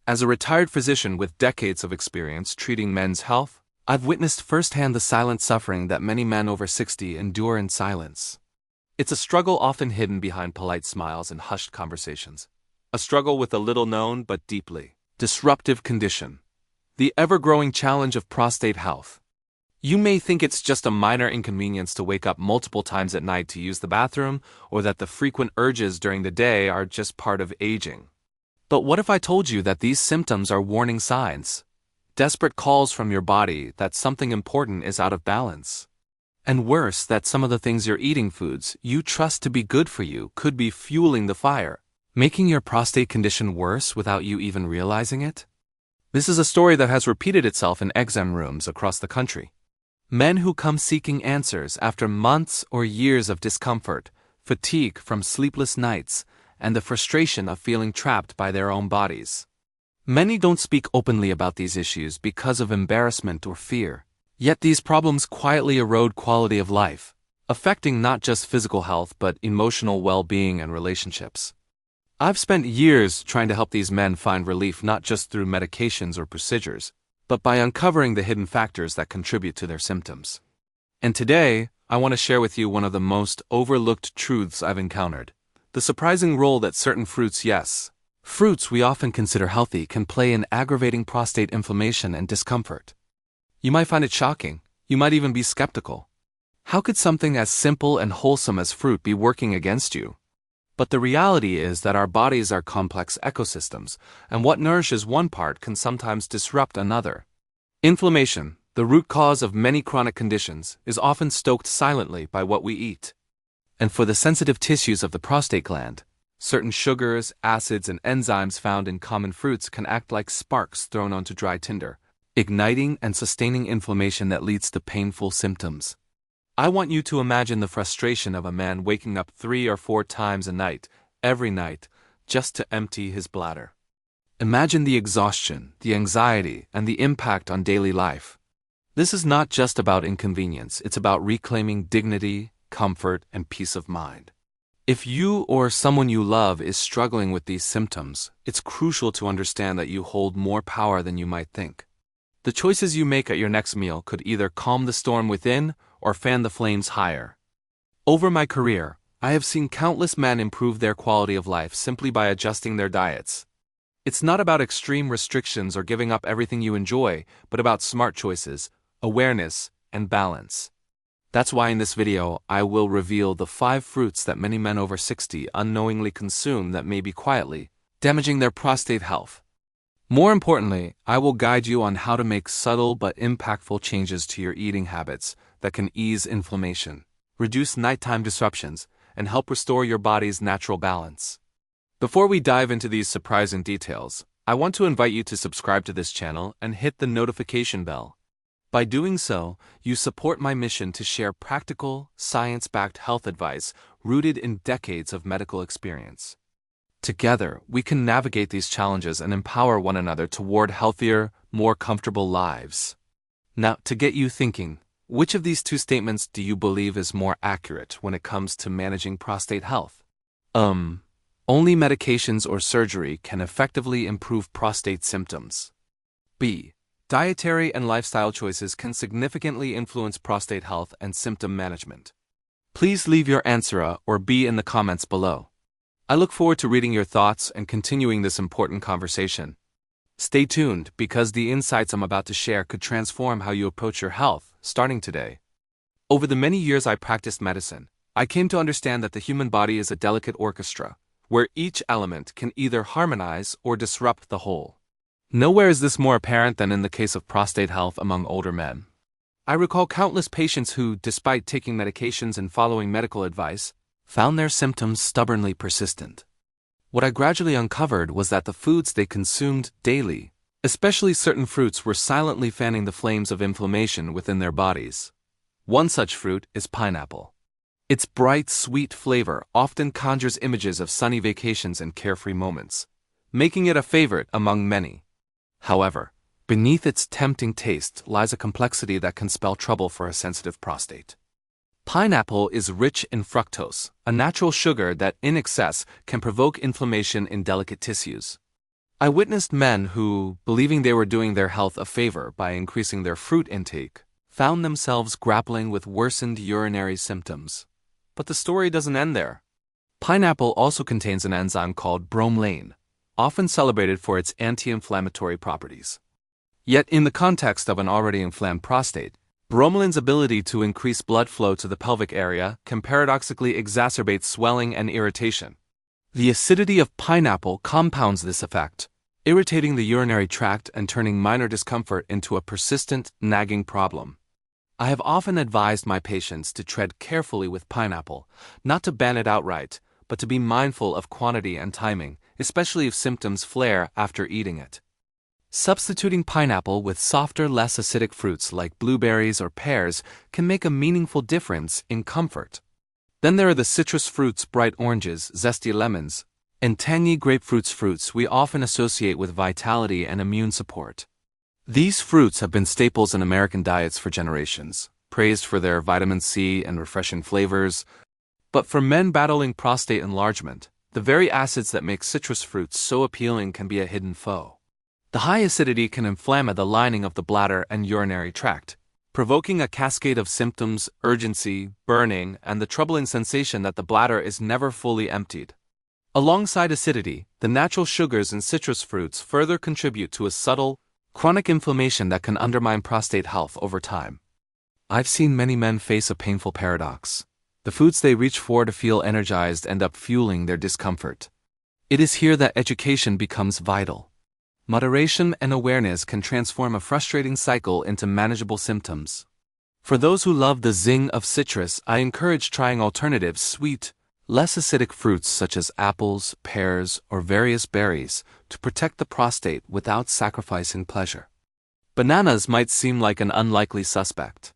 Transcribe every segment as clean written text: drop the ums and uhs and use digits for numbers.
As a retired physician with decades of experience treating men's health, I've witnessed firsthand the silent suffering that many men over 60 endure in silence. It's a struggle often hidden behind polite smiles and hushed conversations. A struggle with a little-known but deeply disruptive condition: the ever-growing challenge of prostate health. You may think it's just a minor inconvenience to wake up multiple times at night to use the bathroom, or that the frequent urges during the day are just part of aging. But what if I told you that these symptoms are warning signs? Desperate calls from your body that something important is out of balance. And worse, that some of the things you're eating, foods you trust to be good for you, could be fueling the fire, making your prostate condition worse without you even realizing it? This is a story that has repeated itself in exam rooms across the country. Men who come seeking answers after months or years of discomfort, fatigue from sleepless nights, and the frustration of feeling trapped by their own bodies. Many don't speak openly about these issues because of embarrassment or fear. Yet these problems quietly erode quality of life, affecting not just physical health but emotional well-being and relationships. I've spent years trying to help these men find relief not just through medications or procedures, but by uncovering the hidden factors that contribute to their symptoms. And today, I want to share with you one of the most overlooked truths I've encountered: the surprising role that certain fruits, yes, fruits we often consider healthy, can play in aggravating prostate inflammation and discomfort. You might find it shocking. You might even be skeptical. How could something as simple and wholesome as fruit be working against you? But the reality is that our bodies are complex ecosystems, and what nourishes one part can sometimes disrupt another. Inflammation, the root cause of many chronic conditions, is often stoked silently by what we eat. And for the sensitive tissues of the prostate gland, certain sugars, acids, and enzymes found in common fruits can act like sparks thrown onto dry tinder, igniting and sustaining inflammation that leads to painful symptoms. I want you to imagine the frustration of a man waking up 3 or 4 times a night, every night, just to empty his bladder. Imagine the exhaustion, the anxiety, and the impact on daily life. This is not just about inconvenience, it's about reclaiming dignity, comfort, and peace of mind. If you or someone you love is struggling with these symptoms, it's crucial to understand that you hold more power than you might think. The choices you make at your next meal could either calm the storm within or fan the flames higher. Over my career, I have seen countless men improve their quality of life simply by adjusting their diets. It's not about extreme restrictions or giving up everything you enjoy, but about smart choices, awareness, and balance. That's why in this video, I will reveal the 5 fruits that many men over 60 unknowingly consume that may be quietly damaging their prostate health. More importantly, I will guide you on how to make subtle but impactful changes to your eating habits that can ease inflammation, reduce nighttime disruptions, and help restore your body's natural balance. Before we dive into these surprising details, I want to invite you to subscribe to this channel and hit the notification bell. By doing so, you support my mission to share practical, science-backed health advice rooted in decades of medical experience. Together, we can navigate these challenges and empower one another toward healthier, more comfortable lives. Now, to get you thinking, which of these 2 statements do you believe is more accurate when it comes to managing prostate health? Only medications or surgery can effectively improve prostate symptoms. B. Dietary and lifestyle choices can significantly influence prostate health and symptom management. Please leave your answer A or B in the comments below. I look forward to reading your thoughts and continuing this important conversation. Stay tuned, because the insights I'm about to share could transform how you approach your health, starting today. Over the many years I practiced medicine, I came to understand that the human body is a delicate orchestra, where each element can either harmonize or disrupt the whole. Nowhere is this more apparent than in the case of prostate health among older men. I recall countless patients who, despite taking medications and following medical advice, found their symptoms stubbornly persistent. What I gradually uncovered was that the foods they consumed daily, especially certain fruits, were silently fanning the flames of inflammation within their bodies. One such fruit is pineapple. Its bright, sweet flavor often conjures images of sunny vacations and carefree moments, making it a favorite among many. However, beneath its tempting taste lies a complexity that can spell trouble for a sensitive prostate. Pineapple is rich in fructose, a natural sugar that, in excess, can provoke inflammation in delicate tissues. I witnessed men who, believing they were doing their health a favor by increasing their fruit intake, found themselves grappling with worsened urinary symptoms. But the story doesn't end there. Pineapple also contains an enzyme called bromelain, often celebrated for its anti-inflammatory properties. Yet in the context of an already inflamed prostate, bromelain's ability to increase blood flow to the pelvic area can paradoxically exacerbate swelling and irritation. The acidity of pineapple compounds this effect, irritating the urinary tract and turning minor discomfort into a persistent, nagging problem. I have often advised my patients to tread carefully with pineapple, not to ban it outright, but to be mindful of quantity and timing, especially if symptoms flare after eating it. Substituting pineapple with softer, less acidic fruits like blueberries or pears can make a meaningful difference in comfort. Then there are the citrus fruits, bright oranges, zesty lemons, and tangy fruits we often associate with vitality and immune support. These fruits have been staples in American diets for generations, praised for their vitamin C and refreshing flavors. But for men battling prostate enlargement, the very acids that make citrus fruits so appealing can be a hidden foe. The high acidity can inflame the lining of the bladder and urinary tract, provoking a cascade of symptoms, urgency, burning, and the troubling sensation that the bladder is never fully emptied. Alongside acidity, the natural sugars in citrus fruits further contribute to a subtle, chronic inflammation that can undermine prostate health over time. I've seen many men face a painful paradox. The foods they reach for to feel energized end up fueling their discomfort. It is here that education becomes vital. Moderation and awareness can transform a frustrating cycle into manageable symptoms. For those who love the zing of citrus, I encourage trying alternatives: sweet, less acidic fruits such as apples, pears, or various berries to protect the prostate without sacrificing pleasure. Bananas might seem like an unlikely suspect.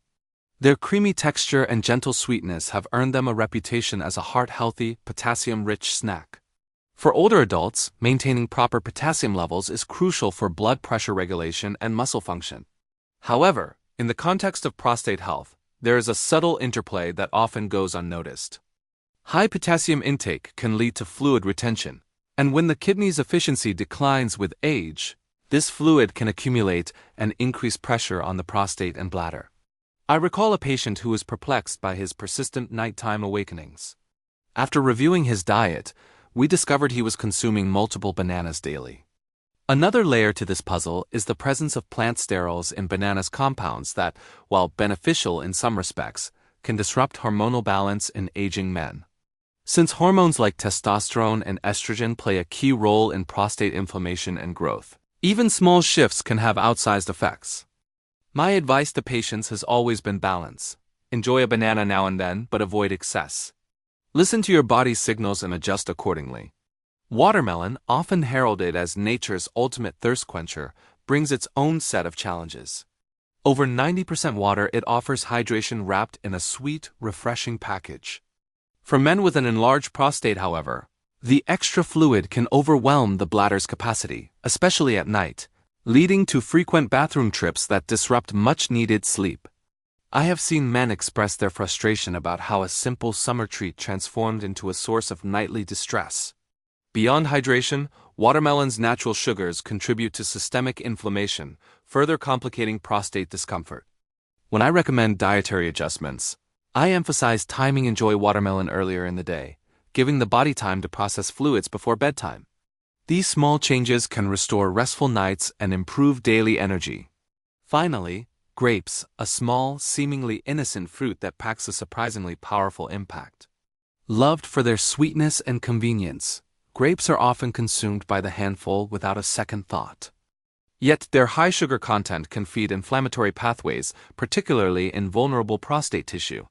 Their creamy texture and gentle sweetness have earned them a reputation as a heart-healthy, potassium-rich snack. For older adults, maintaining proper potassium levels is crucial for blood pressure regulation and muscle function. However, in the context of prostate health, there is a subtle interplay that often goes unnoticed. High potassium intake can lead to fluid retention, and when the kidney's efficiency declines with age, this fluid can accumulate and increase pressure on the prostate and bladder. I recall a patient who was perplexed by his persistent nighttime awakenings. After reviewing his diet, we discovered he was consuming multiple bananas daily. Another layer to this puzzle is the presence of plant sterols in bananas, compounds that, while beneficial in some respects, can disrupt hormonal balance in aging men. Since hormones like testosterone and estrogen play a key role in prostate inflammation and growth, even small shifts can have outsized effects. My advice to patients has always been balance. Enjoy a banana now and then, but avoid excess. Listen to your body's signals and adjust accordingly. Watermelon, often heralded as nature's ultimate thirst quencher, brings its own set of challenges. Over 90% water, it offers hydration wrapped in a sweet, refreshing package. For men with an enlarged prostate, however, the extra fluid can overwhelm the bladder's capacity, especially at night, leading to frequent bathroom trips that disrupt much-needed sleep. I have seen men express their frustration about how a simple summer treat transformed into a source of nightly distress. Beyond hydration, watermelon's natural sugars contribute to systemic inflammation, further complicating prostate discomfort. When I recommend dietary adjustments, I emphasize timing. Enjoy watermelon earlier in the day, giving the body time to process fluids before bedtime. These small changes can restore restful nights and improve daily energy. Finally, grapes, a small, seemingly innocent fruit that packs a surprisingly powerful impact. Loved for their sweetness and convenience, grapes are often consumed by the handful without a second thought. Yet their high sugar content can feed inflammatory pathways, particularly in vulnerable prostate tissue.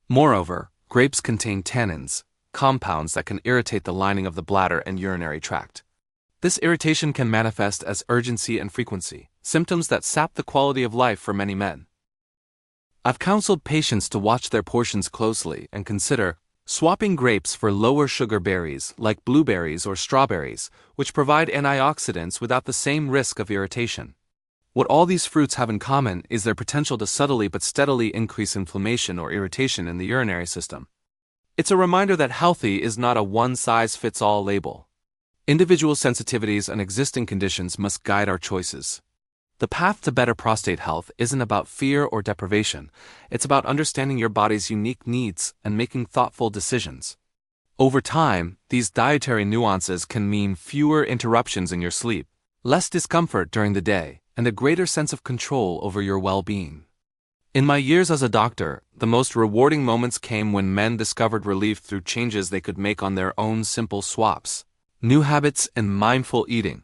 Moreover, grapes contain tannins, compounds that can irritate the lining of the bladder and urinary tract. This irritation can manifest as urgency and frequency, symptoms that sap the quality of life for many men. I've counseled patients to watch their portions closely and consider swapping grapes for lower sugar berries like blueberries or strawberries, which provide antioxidants without the same risk of irritation. What all these fruits have in common is their potential to subtly but steadily increase inflammation or irritation in the urinary system. It's a reminder that healthy is not a one-size-fits-all label. Individual sensitivities and existing conditions must guide our choices. The path to better prostate health isn't about fear or deprivation, it's about understanding your body's unique needs and making thoughtful decisions. Over time, these dietary nuances can mean fewer interruptions in your sleep, less discomfort during the day, and a greater sense of control over your well-being. In my years as a doctor, the most rewarding moments came when men discovered relief through changes they could make on their own simple swaps, new habits, and mindful eating.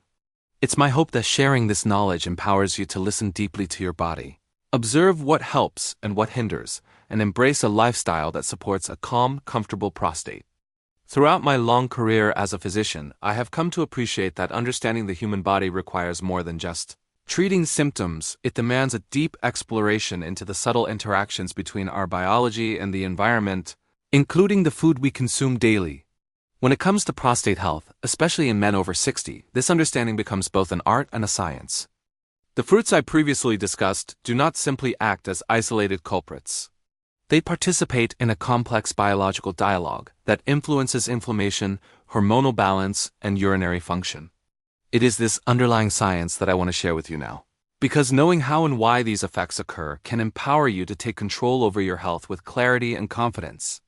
It's my hope that sharing this knowledge empowers you to listen deeply to your body, observe what helps and what hinders, and embrace a lifestyle that supports a calm, comfortable prostate. Throughout my long career as a physician, I have come to appreciate that understanding the human body requires more than just treating symptoms. It demands a deep exploration into the subtle interactions between our biology and the environment, including the food we consume daily. When it comes to prostate health, especially in men over 60, this understanding becomes both an art and a science. The fruits I previously discussed do not simply act as isolated culprits. They participate in a complex biological dialogue that influences inflammation, hormonal balance, and urinary function. It is this underlying science that I want to share with you now, because knowing how and why these effects occur can empower you to take control over your health with clarity and confidence.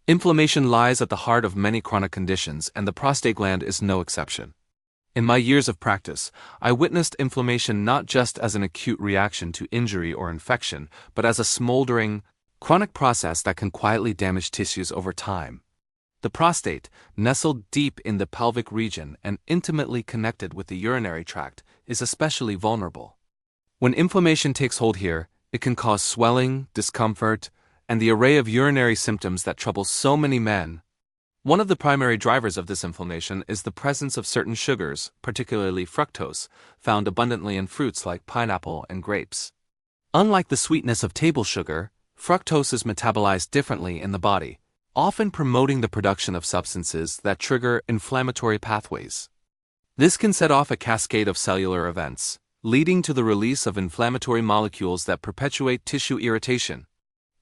Inflammation lies at the heart of many chronic conditions, and the prostate gland is no exception. In my years of practice, I witnessed inflammation not just as an acute reaction to injury or infection, but as a smoldering, chronic process that can quietly damage tissues over time. The prostate, nestled deep in the pelvic region and intimately connected with the urinary tract, is especially vulnerable. When inflammation takes hold here, it can cause swelling, discomfort, and the array of urinary symptoms that trouble so many men. One of the primary drivers of this inflammation is the presence of certain sugars, particularly fructose, found abundantly in fruits like pineapple and grapes. Unlike the sweetness of table sugar, fructose is metabolized differently in the body, often promoting the production of substances that trigger inflammatory pathways. This can set off a cascade of cellular events, leading to the release of inflammatory molecules that perpetuate tissue irritation.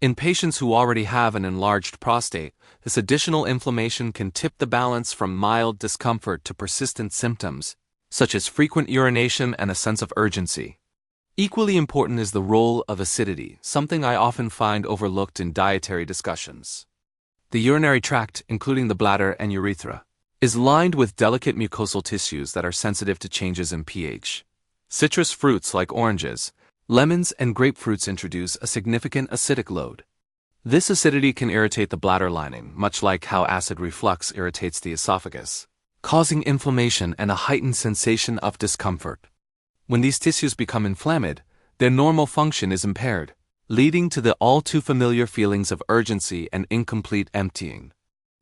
In patients who already have an enlarged prostate, this additional inflammation can tip the balance from mild discomfort to persistent symptoms, such as frequent urination and a sense of urgency. Equally important is the role of acidity, something I often find overlooked in dietary discussions. The urinary tract, including the bladder and urethra, is lined with delicate mucosal tissues that are sensitive to changes in pH. Citrus fruits like oranges, lemons, and grapefruits introduce a significant acidic load. This acidity can irritate the bladder lining, much like how acid reflux irritates the esophagus, causing inflammation and a heightened sensation of discomfort. When these tissues become inflamed, their normal function is impaired, leading to the all-too-familiar feelings of urgency and incomplete emptying.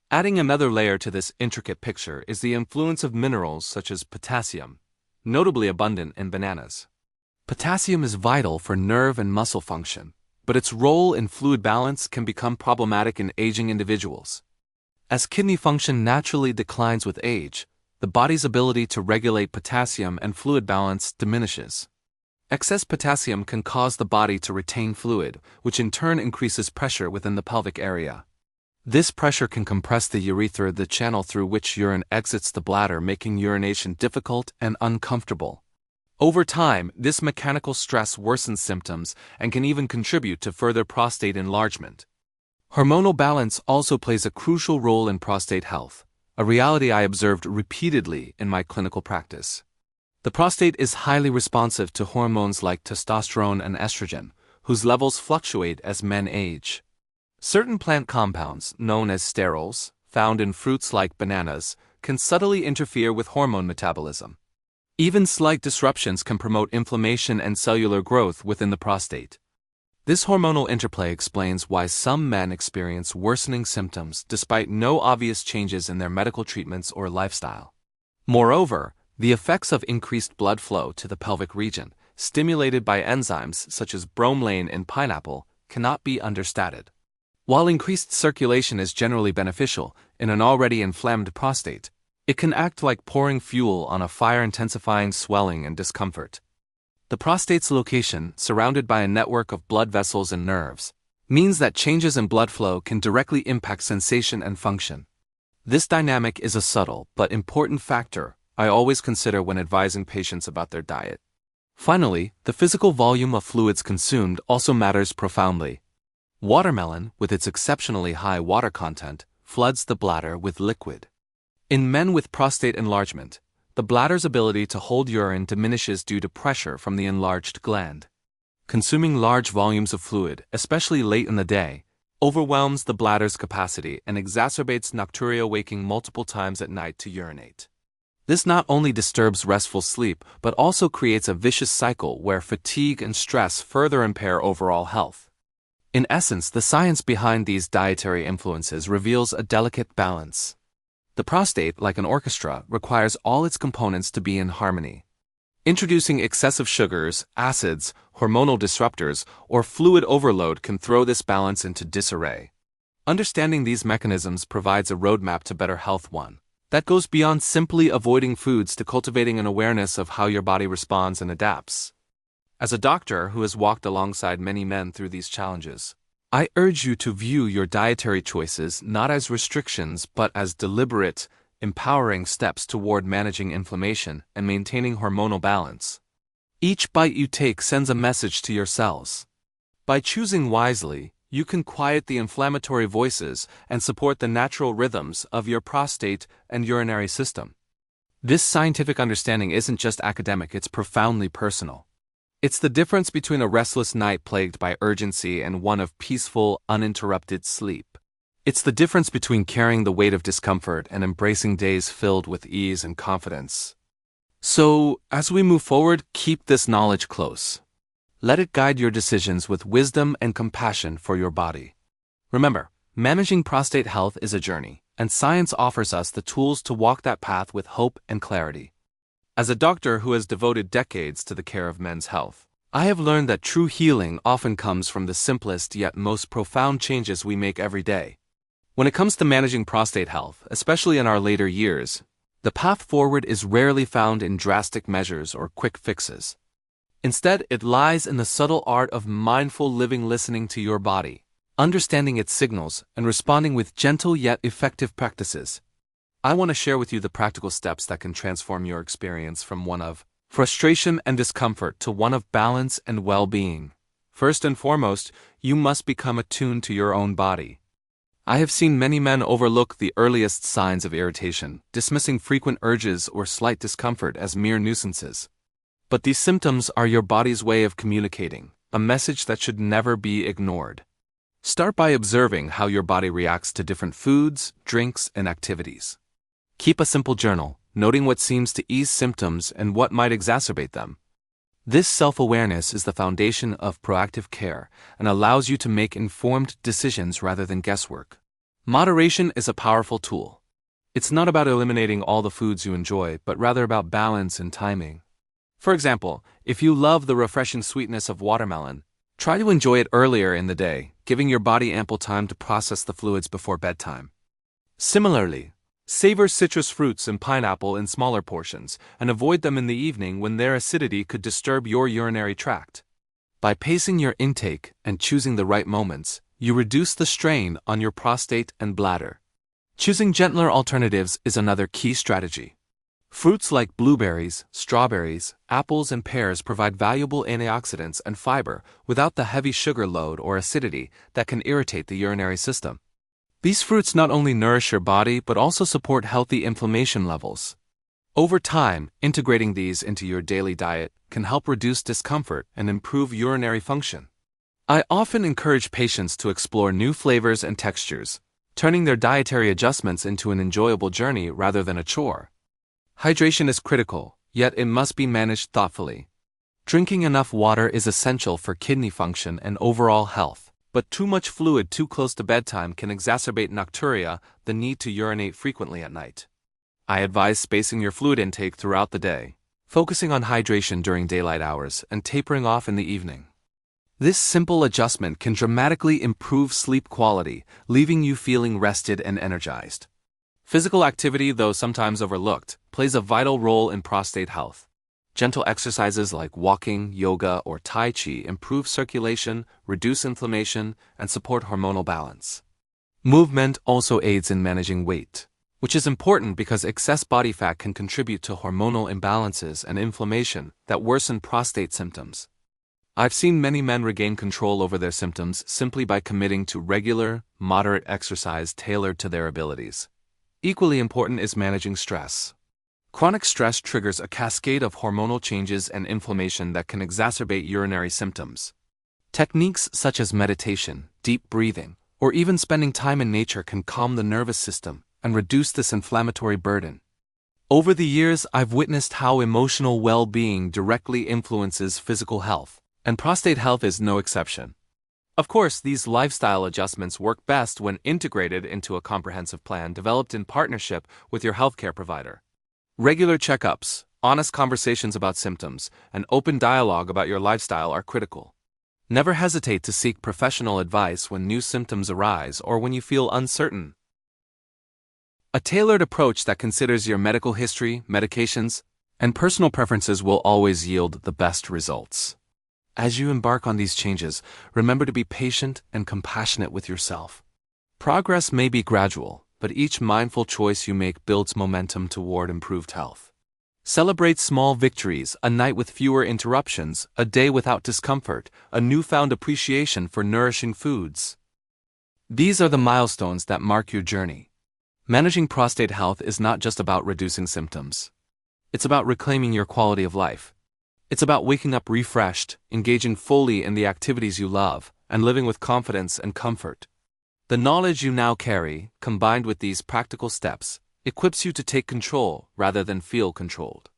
Adding another layer to this intricate picture is the influence of minerals such as potassium, notably abundant in bananas. Potassium is vital for nerve and muscle function, but its role in fluid balance can become problematic in aging individuals. As kidney function naturally declines with age, the body's ability to regulate potassium and fluid balance diminishes. Excess potassium can cause the body to retain fluid, which in turn increases pressure within the pelvic area. This pressure can compress the urethra, the channel through which urine exits the bladder, making urination difficult and uncomfortable. Over time, this mechanical stress worsens symptoms and can even contribute to further prostate enlargement. Hormonal balance also plays a crucial role in prostate health, a reality I observed repeatedly in my clinical practice. The prostate is highly responsive to hormones like testosterone and estrogen, whose levels fluctuate as men age. Certain plant compounds, known as sterols, found in fruits like bananas, can subtly interfere with hormone metabolism. Even slight disruptions can promote inflammation and cellular growth within the prostate. This hormonal interplay explains why some men experience worsening symptoms despite no obvious changes in their medical treatments or lifestyle. Moreover, the effects of increased blood flow to the pelvic region, stimulated by enzymes such as bromelain in pineapple, cannot be understated. While increased circulation is generally beneficial in an already inflamed prostate, it can act like pouring fuel on a fire, intensifying swelling and discomfort. The prostate's location, surrounded by a network of blood vessels and nerves, means that changes in blood flow can directly impact sensation and function. This dynamic is a subtle but important factor I always consider when advising patients about their diet. Finally, the physical volume of fluids consumed also matters profoundly. Watermelon, with its exceptionally high water content, floods the bladder with liquid. In men with prostate enlargement, the bladder's ability to hold urine diminishes due to pressure from the enlarged gland. Consuming large volumes of fluid, especially late in the day, overwhelms the bladder's capacity and exacerbates nocturia, waking multiple times at night to urinate. This not only disturbs restful sleep but also creates a vicious cycle where fatigue and stress further impair overall health. In essence, the science behind these dietary influences reveals a delicate balance. The prostate, like an orchestra, requires all its components to be in harmony. Introducing excessive sugars, acids, hormonal disruptors, or fluid overload can throw this balance into disarray. Understanding these mechanisms provides a roadmap to better health, one that goes beyond simply avoiding foods to cultivating an awareness of how your body responds and adapts. As a doctor who has walked alongside many men through these challenges, I urge you to view your dietary choices not as restrictions but as deliberate, empowering steps toward managing inflammation and maintaining hormonal balance. Each bite you take sends a message to your cells. By choosing wisely, you can quiet the inflammatory voices and support the natural rhythms of your prostate and urinary system. This scientific understanding isn't just academic, it's profoundly personal. It's the difference between a restless night plagued by urgency and one of peaceful, uninterrupted sleep. It's the difference between carrying the weight of discomfort and embracing days filled with ease and confidence. So, as we move forward, keep this knowledge close. Let it guide your decisions with wisdom and compassion for your body. Remember, managing prostate health is a journey, and science offers us the tools to walk that path with hope and clarity. As a doctor who has devoted decades to the care of men's health, I have learned that true healing often comes from the simplest yet most profound changes we make every day. When it comes to managing prostate health, especially in our later years, the path forward is rarely found in drastic measures or quick fixes. Instead, it lies in the subtle art of mindful living, listening to your body, understanding its signals, and responding with gentle yet effective practices. I want to share with you the practical steps that can transform your experience from one of frustration and discomfort to one of balance and well-being. First and foremost, you must become attuned to your own body. I have seen many men overlook the earliest signs of irritation, dismissing frequent urges or slight discomfort as mere nuisances. But these symptoms are your body's way of communicating, a message that should never be ignored. Start by observing how your body reacts to different foods, drinks, and activities. Keep a simple journal, noting what seems to ease symptoms and what might exacerbate them. This self-awareness is the foundation of proactive care and allows you to make informed decisions rather than guesswork. Moderation is a powerful tool. It's not about eliminating all the foods you enjoy, but rather about balance and timing. For example, if you love the refreshing sweetness of watermelon, try to enjoy it earlier in the day, giving your body ample time to process the fluids before bedtime. Similarly, savor citrus fruits and pineapple in smaller portions, and avoid them in the evening when their acidity could disturb your urinary tract. By pacing your intake and choosing the right moments, you reduce the strain on your prostate and bladder. Choosing gentler alternatives is another key strategy. Fruits like blueberries, strawberries, apples, and pears provide valuable antioxidants and fiber without the heavy sugar load or acidity that can irritate the urinary system. These fruits not only nourish your body but also support healthy inflammation levels. Over time, integrating these into your daily diet can help reduce discomfort and improve urinary function. I often encourage patients to explore new flavors and textures, turning their dietary adjustments into an enjoyable journey rather than a chore. Hydration is critical, yet it must be managed thoughtfully. Drinking enough water is essential for kidney function and overall health, but too much fluid too close to bedtime can exacerbate nocturia, the need to urinate frequently at night. I advise spacing your fluid intake throughout the day, focusing on hydration during daylight hours and tapering off in the evening. This simple adjustment can dramatically improve sleep quality, leaving you feeling rested and energized. Physical activity, though sometimes overlooked, plays a vital role in prostate health. Gentle exercises like walking, yoga, or Tai Chi improve circulation, reduce inflammation, and support hormonal balance. Movement also aids in managing weight. which is important because excess body fat can contribute to hormonal imbalances and inflammation that worsen prostate symptoms. I've seen many men regain control over their symptoms simply by committing to regular, moderate exercise tailored to their abilities. Equally important is managing stress. Chronic stress triggers a cascade of hormonal changes and inflammation that can exacerbate urinary symptoms. Techniques such as meditation, deep breathing, or even spending time in nature can calm the nervous system and reduce this inflammatory burden. Over the years, I've witnessed how emotional well-being directly influences physical health, and prostate health is no exception. Of course, these lifestyle adjustments work best when integrated into a comprehensive plan developed in partnership with your healthcare provider. Regular checkups, honest conversations about symptoms, and open dialogue about your lifestyle are critical. Never hesitate to seek professional advice when new symptoms arise or when you feel uncertain. A tailored approach that considers your medical history, medications, and personal preferences will always yield the best results. As you embark on these changes, remember to be patient and compassionate with yourself. Progress may be gradual, but each mindful choice you make builds momentum toward improved health. Celebrate small victories, a night with fewer interruptions, a day without discomfort, a newfound appreciation for nourishing foods. These are the milestones that mark your journey. Managing prostate health is not just about reducing symptoms. It's about reclaiming your quality of life. It's about waking up refreshed, engaging fully in the activities you love, and living with confidence and comfort. The knowledge you now carry, combined with these practical steps, equips you to take control rather than feel controlled.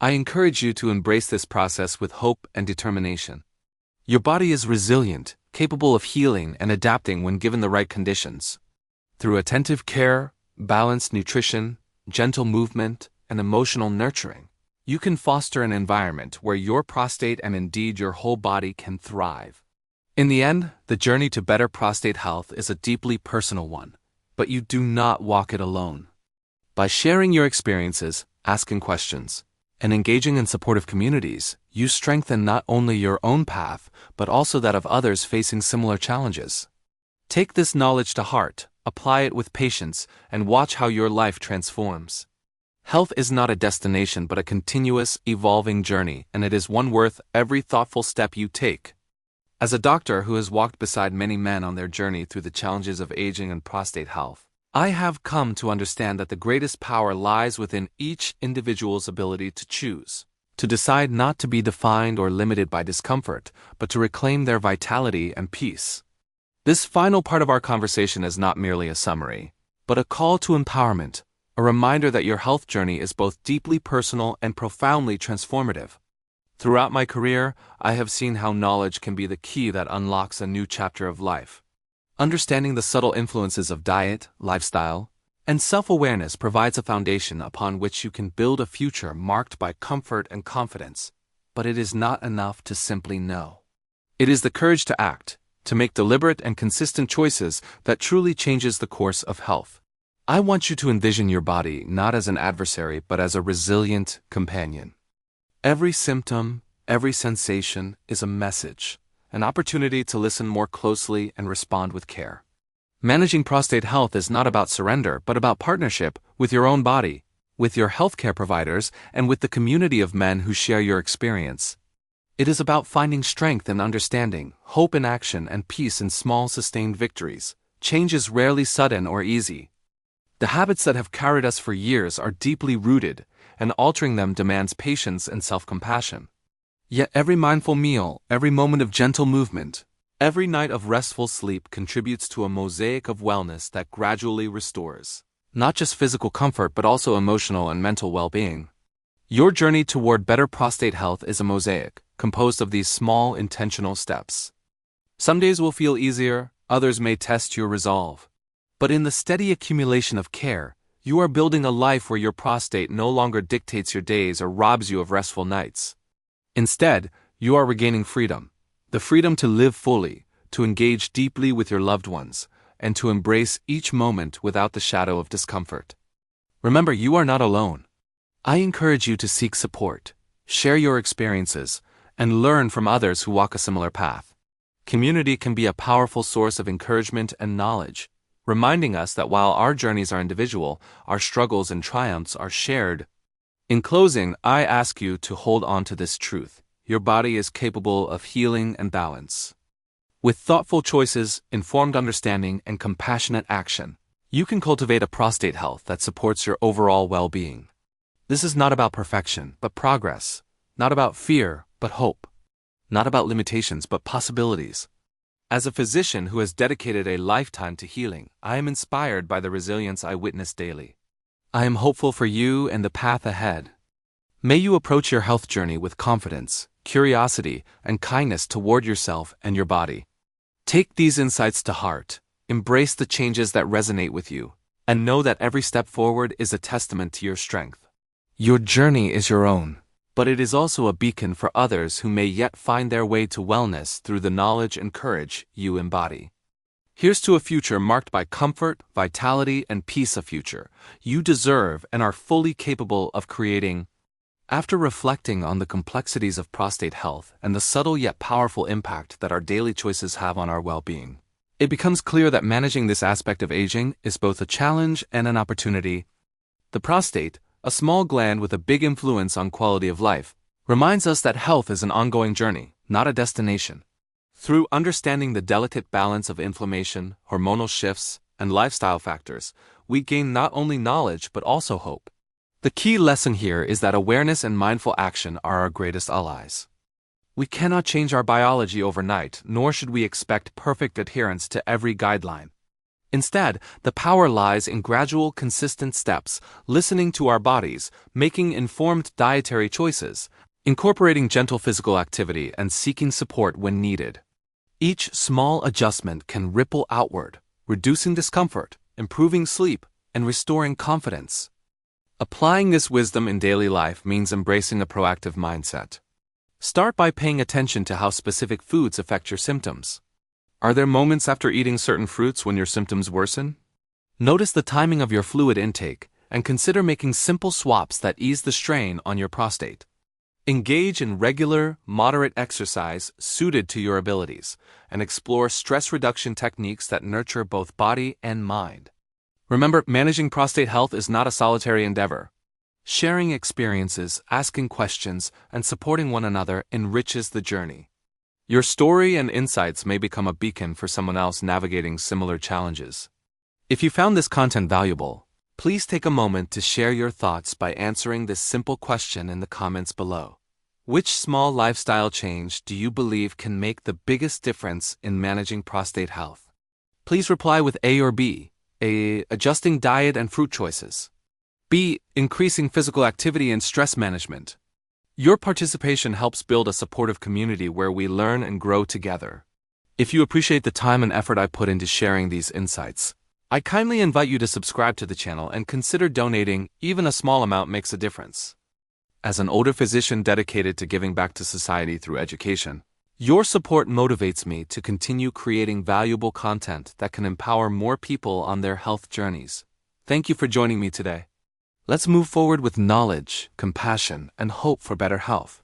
I encourage you to embrace this process with hope and determination. Your body is resilient, capable of healing and adapting when given the right conditions. Through attentive care, balanced nutrition, gentle movement, and emotional nurturing, you can foster an environment where your prostate and indeed your whole body can thrive. In the end, the journey to better prostate health is a deeply personal one, but you do not walk it alone. By sharing your experiences, asking questions, and engaging in supportive communities, you strengthen not only your own path, but also that of others facing similar challenges. Take this knowledge to heart, apply it with patience, and watch how your life transforms. Health is not a destination but a continuous, evolving journey, and it is one worth every thoughtful step you take. As a doctor who has walked beside many men on their journey through the challenges of aging and prostate health, I have come to understand that the greatest power lies within each individual's ability to choose, to decide not to be defined or limited by discomfort, but to reclaim their vitality and peace. This final part of our conversation is not merely a summary, but a call to empowerment, a reminder that your health journey is both deeply personal and profoundly transformative. Throughout my career, I have seen how knowledge can be the key that unlocks a new chapter of life. Understanding the subtle influences of diet, lifestyle, and self-awareness provides a foundation upon which you can build a future marked by comfort and confidence. But it is not enough to simply know. It is the courage to act, to make deliberate and consistent choices that truly changes the course of health. I want you to envision your body not as an adversary but as a resilient companion. Every symptom, every sensation is a message, an opportunity to listen more closely and respond with care. Managing prostate health is not about surrender but about partnership with your own body, with your healthcare providers, and with the community of men who share your experience. It is about finding strength in understanding, hope in action, and peace in small sustained victories. Change is rarely sudden or easy. The habits that have carried us for years are deeply rooted, and altering them demands patience and self-compassion. Yet every mindful meal, every moment of gentle movement, every night of restful sleep contributes to a mosaic of wellness that gradually restores not just physical comfort but also emotional and mental well-being. Your journey toward better prostate health is a mosaic, composed of these small, intentional steps. Some days will feel easier, others may test your resolve. But in the steady accumulation of care, you are building a life where your prostate no longer dictates your days or robs you of restful nights. Instead, you are regaining freedom. The freedom to live fully, to engage deeply with your loved ones, and to embrace each moment without the shadow of discomfort. Remember, you are not alone. I encourage you to seek support, share your experiences, and learn from others who walk a similar path. Community can be a powerful source of encouragement and knowledge, reminding us that while our journeys are individual, our struggles and triumphs are shared. In closing, I ask you to hold on to this truth. Your body is capable of healing and balance. With thoughtful choices, informed understanding, and compassionate action, you can cultivate a prostate health that supports your overall well-being. This is not about perfection, but progress. Not about fear, but hope. Not about limitations, but possibilities. As a physician who has dedicated a lifetime to healing, I am inspired by the resilience I witness daily. I am hopeful for you and the path ahead. May you approach your health journey with confidence, curiosity, and kindness toward yourself and your body. Take these insights to heart, embrace the changes that resonate with you, and know that every step forward is a testament to your strength. Your journey is your own, but it is also a beacon for others who may yet find their way to wellness through the knowledge and courage you embody. Here's to a future marked by comfort, vitality, and peace. A future you deserve and are fully capable of creating. After reflecting on the complexities of prostate health and the subtle yet powerful impact that our daily choices have on our well-being, it becomes clear that managing this aspect of aging is both a challenge and an opportunity. The prostate, a small gland with a big influence on quality of life, reminds us that health is an ongoing journey, not a destination. Through understanding the delicate balance of inflammation, hormonal shifts, and lifestyle factors, we gain not only knowledge but also hope. The key lesson here is that awareness and mindful action are our greatest allies. We cannot change our biology overnight, nor should we expect perfect adherence to every guideline. Instead, the power lies in gradual, consistent steps, listening to our bodies, making informed dietary choices, incorporating gentle physical activity, and seeking support when needed. Each small adjustment can ripple outward, reducing discomfort, improving sleep, and restoring confidence. Applying this wisdom in daily life means embracing a proactive mindset. Start by paying attention to how specific foods affect your symptoms. Are there moments after eating certain fruits when your symptoms worsen? Notice the timing of your fluid intake and consider making simple swaps that ease the strain on your prostate. Engage in regular, moderate exercise suited to your abilities, and explore stress reduction techniques that nurture both body and mind. Remember, managing prostate health is not a solitary endeavor. Sharing experiences, asking questions, and supporting one another enriches the journey. Your story and insights may become a beacon for someone else navigating similar challenges. If you found this content valuable, please take a moment to share your thoughts by answering this simple question in the comments below. Which small lifestyle change do you believe can make the biggest difference in managing prostate health? Please reply with A or B. A. Adjusting diet and fruit choices. B. Increasing physical activity and stress management. Your participation helps build a supportive community where we learn and grow together. If you appreciate the time and effort I put into sharing these insights, I kindly invite you to subscribe to the channel and consider donating. Even a small amount makes a difference. As an older physician dedicated to giving back to society through education, your support motivates me to continue creating valuable content that can empower more people on their health journeys. Thank you for joining me today. Let's move forward with knowledge, compassion, and hope for better health.